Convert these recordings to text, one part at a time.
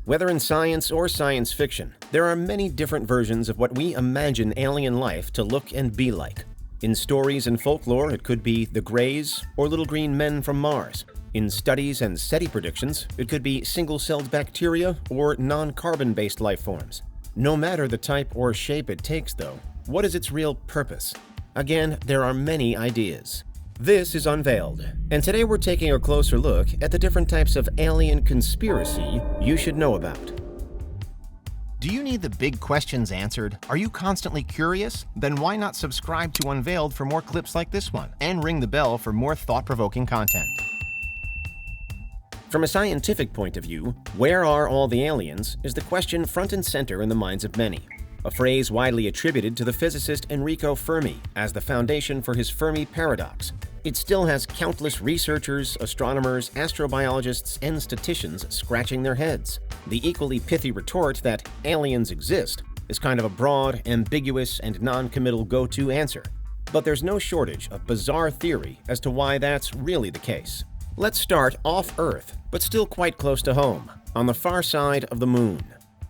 Whether in science or science fiction, there are many different versions of what we imagine alien life to look and be like. In stories and folklore, it could be the Greys or little green men from Mars. In studies and SETI predictions, it could be single-celled bacteria or non-carbon-based life forms. No matter the type or shape it takes, though, what is its real purpose? Again, there are many ideas. This is Unveiled, and today we're taking a closer look at the different types of alien conspiracy you should know about. Do you need the big questions answered? Are you constantly curious? Then why not subscribe to Unveiled for more clips like this one, and ring the bell for more thought-provoking content. From a scientific point of view, where are all the aliens is the question front and center in the minds of many. A phrase widely attributed to the physicist Enrico Fermi as the foundation for his Fermi Paradox. It still has countless researchers, astronomers, astrobiologists, and statisticians scratching their heads. The equally pithy retort that aliens exist is kind of a broad, ambiguous, and non-committal go-to answer. But there's no shortage of bizarre theory as to why that's really the case. Let's start off-Earth, but still quite close to home, on the far side of the Moon.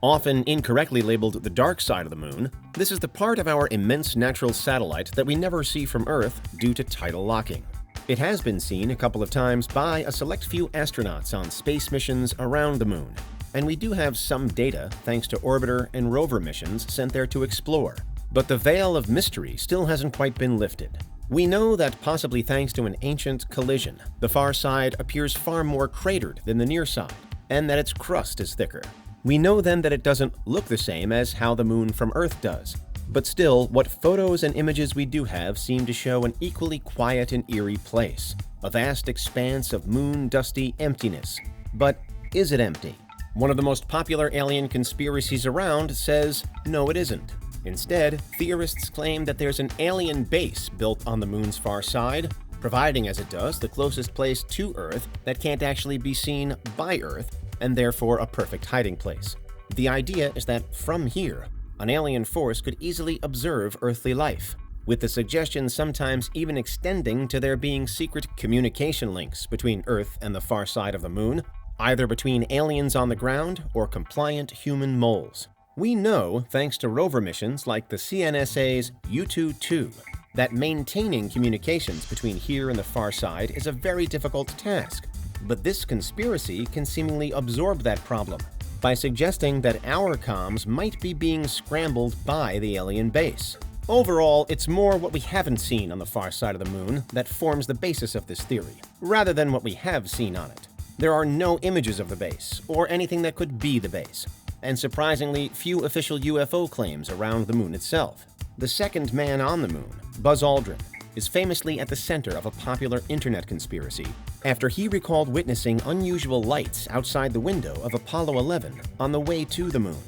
Often incorrectly labeled the dark side of the Moon, this is the part of our immense natural satellite that we never see from Earth due to tidal locking. It has been seen a couple of times by a select few astronauts on space missions around the Moon, and we do have some data thanks to orbiter and rover missions sent there to explore. But the veil of mystery still hasn't quite been lifted. We know that possibly thanks to an ancient collision, the far side appears far more cratered than the near side, and that its crust is thicker. We know then that it doesn't look the same as how the Moon from Earth does. But still, what photos and images we do have seem to show an equally quiet and eerie place. A vast expanse of moon-dusty emptiness. But is it empty? One of the most popular alien conspiracies around says, no it isn't. Instead, theorists claim that there's an alien base built on the Moon's far side, providing as it does the closest place to Earth that can't actually be seen by Earth, and therefore a perfect hiding place. The idea is that from here, an alien force could easily observe earthly life, with the suggestion sometimes even extending to there being secret communication links between Earth and the far side of the Moon, either between aliens on the ground or compliant human moles. We know, thanks to rover missions like the CNSA's U-2-2, that maintaining communications between here and the far side is a very difficult task. But this conspiracy can seemingly absorb that problem by suggesting that our comms might be being scrambled by the alien base. Overall, it's more what we haven't seen on the far side of the Moon that forms the basis of this theory, rather than what we have seen on it. There are no images of the base, or anything that could be the base, and surprisingly few official UFO claims around the Moon itself. The second man on the Moon, Buzz Aldrin, is famously at the center of a popular internet conspiracy after he recalled witnessing unusual lights outside the window of Apollo 11 on the way to the Moon.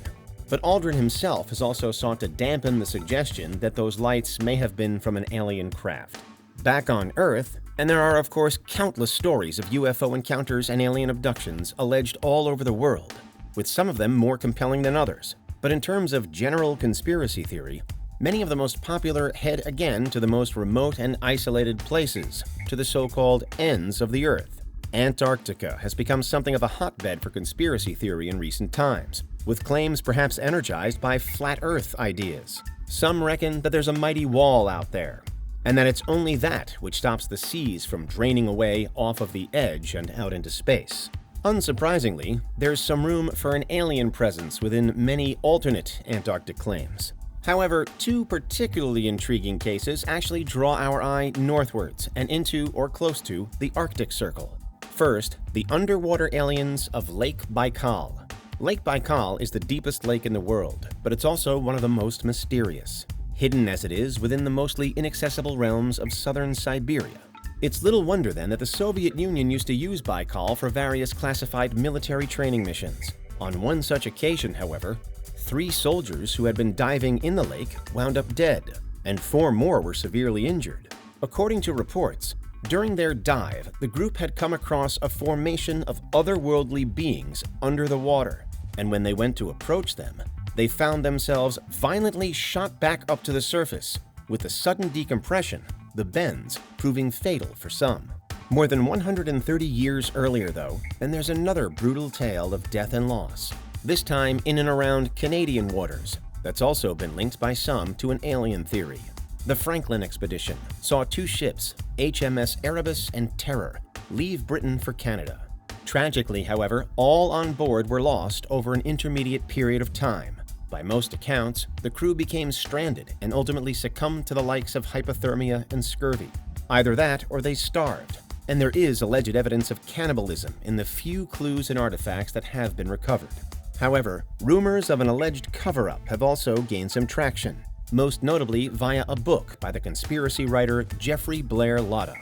But Aldrin himself has also sought to dampen the suggestion that those lights may have been from an alien craft. Back on Earth, and there are of course countless stories of UFO encounters and alien abductions alleged all over the world, with some of them more compelling than others. But in terms of general conspiracy theory, many of the most popular head again to the most remote and isolated places, to the so-called ends of the Earth. Antarctica has become something of a hotbed for conspiracy theory in recent times, with claims perhaps energized by flat Earth ideas. Some reckon that there's a mighty wall out there, and that it's only that which stops the seas from draining away off of the edge and out into space. Unsurprisingly, there's some room for an alien presence within many alternate Antarctic claims. However, two particularly intriguing cases actually draw our eye northwards and into or close to the Arctic Circle. First, the underwater aliens of Lake Baikal. Lake Baikal is the deepest lake in the world, but it's also one of the most mysterious, hidden as it is within the mostly inaccessible realms of southern Siberia. It's little wonder then that the Soviet Union used to use Baikal for various classified military training missions. On one such occasion, however, 3 soldiers who had been diving in the lake wound up dead, and 4 more were severely injured. According to reports, during their dive, the group had come across a formation of otherworldly beings under the water, and when they went to approach them, they found themselves violently shot back up to the surface, with the sudden decompression, the bends, proving fatal for some. More than 130 years earlier, though, and there's another brutal tale of death and loss. this time in and around Canadian waters. That's also been linked by some to an alien theory. The Franklin expedition saw two ships, HMS Erebus and Terror, leave Britain for Canada. Tragically, however, all on board were lost over an intermediate period of time. By most accounts, the crew became stranded and ultimately succumbed to the likes of hypothermia and scurvy. Either that or they starved, and there is alleged evidence of cannibalism in the few clues and artifacts that have been recovered. However, rumors of an alleged cover-up have also gained some traction, most notably via a book by the conspiracy writer Jeffrey Blair Lotta.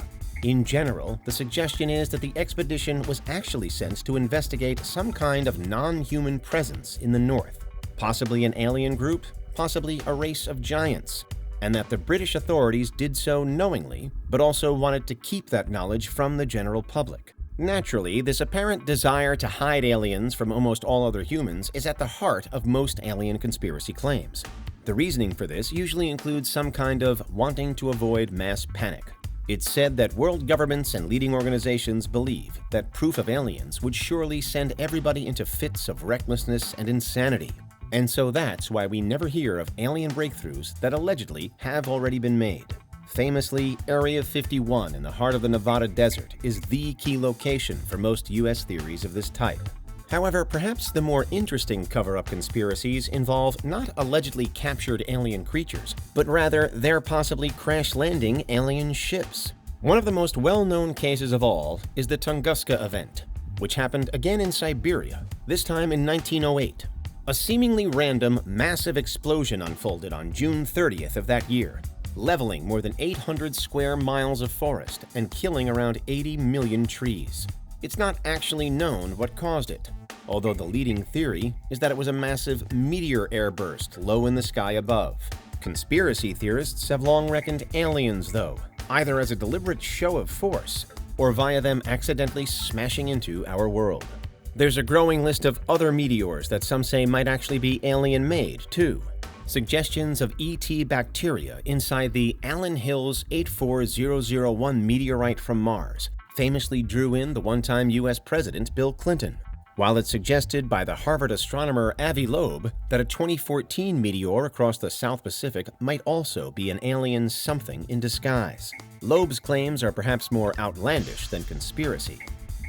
In general, the suggestion is that the expedition was actually sent to investigate some kind of non-human presence in the north, possibly an alien group, possibly a race of giants, and that the British authorities did so knowingly, but also wanted to keep that knowledge from the general public. Naturally, this apparent desire to hide aliens from almost all other humans is at the heart of most alien conspiracy claims. The reasoning for this usually includes some kind of wanting to avoid mass panic. It's said that world governments and leading organizations believe that proof of aliens would surely send everybody into fits of recklessness and insanity. And so that's why we never hear of alien breakthroughs that allegedly have already been made. Famously, Area 51 in the heart of the Nevada desert is the key location for most U.S. theories of this type. However, perhaps the more interesting cover-up conspiracies involve not allegedly captured alien creatures, but rather their possibly crash-landing alien ships. One of the most well-known cases of all is the Tunguska event, which happened again in Siberia, this time in 1908. A seemingly random, massive explosion unfolded on June 30th of that year, leveling more than 800 square miles of forest and killing around 80 million trees. It's not actually known what caused it, although the leading theory is that it was a massive meteor airburst low in the sky above. Conspiracy theorists have long reckoned aliens, though, either as a deliberate show of force or via them accidentally smashing into our world. There's a growing list of other meteors that some say might actually be alien-made, too. Suggestions of ET bacteria inside the Allen Hills 84001 meteorite from Mars famously drew in the one-time U.S. President Bill Clinton, while it's suggested by the Harvard astronomer Avi Loeb that a 2014 meteor across the South Pacific might also be an alien something in disguise. Loeb's claims are perhaps more outlandish than conspiracy,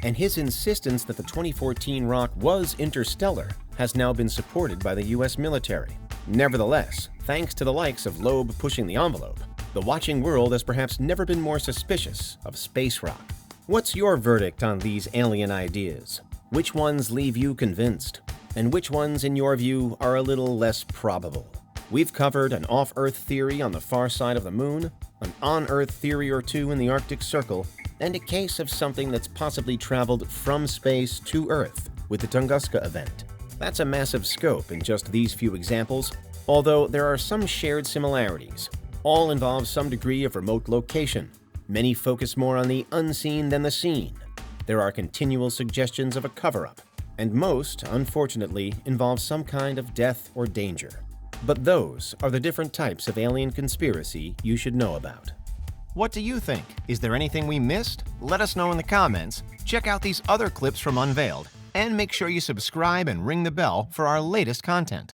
and his insistence that the 2014 rock was interstellar has now been supported by the U.S. military. Nevertheless, thanks to the likes of Loeb pushing the envelope, the watching world has perhaps never been more suspicious of space rock. What's your verdict on these alien ideas? Which ones leave you convinced? And which ones, in your view, are a little less probable? We've covered an off-Earth theory on the far side of the moon, an on-Earth theory or two in the Arctic Circle, and a case of something that's possibly traveled from space to Earth with the Tunguska event. That's a massive scope in just these few examples, although there are some shared similarities. All involve some degree of remote location. Many focus more on the unseen than the seen. There are continual suggestions of a cover-up, and most, unfortunately, involve some kind of death or danger. But those are the different types of alien conspiracy you should know about. What do you think? Is there anything we missed? Let us know in the comments. Check out these other clips from Unveiled, and make sure you subscribe and ring the bell for our latest content.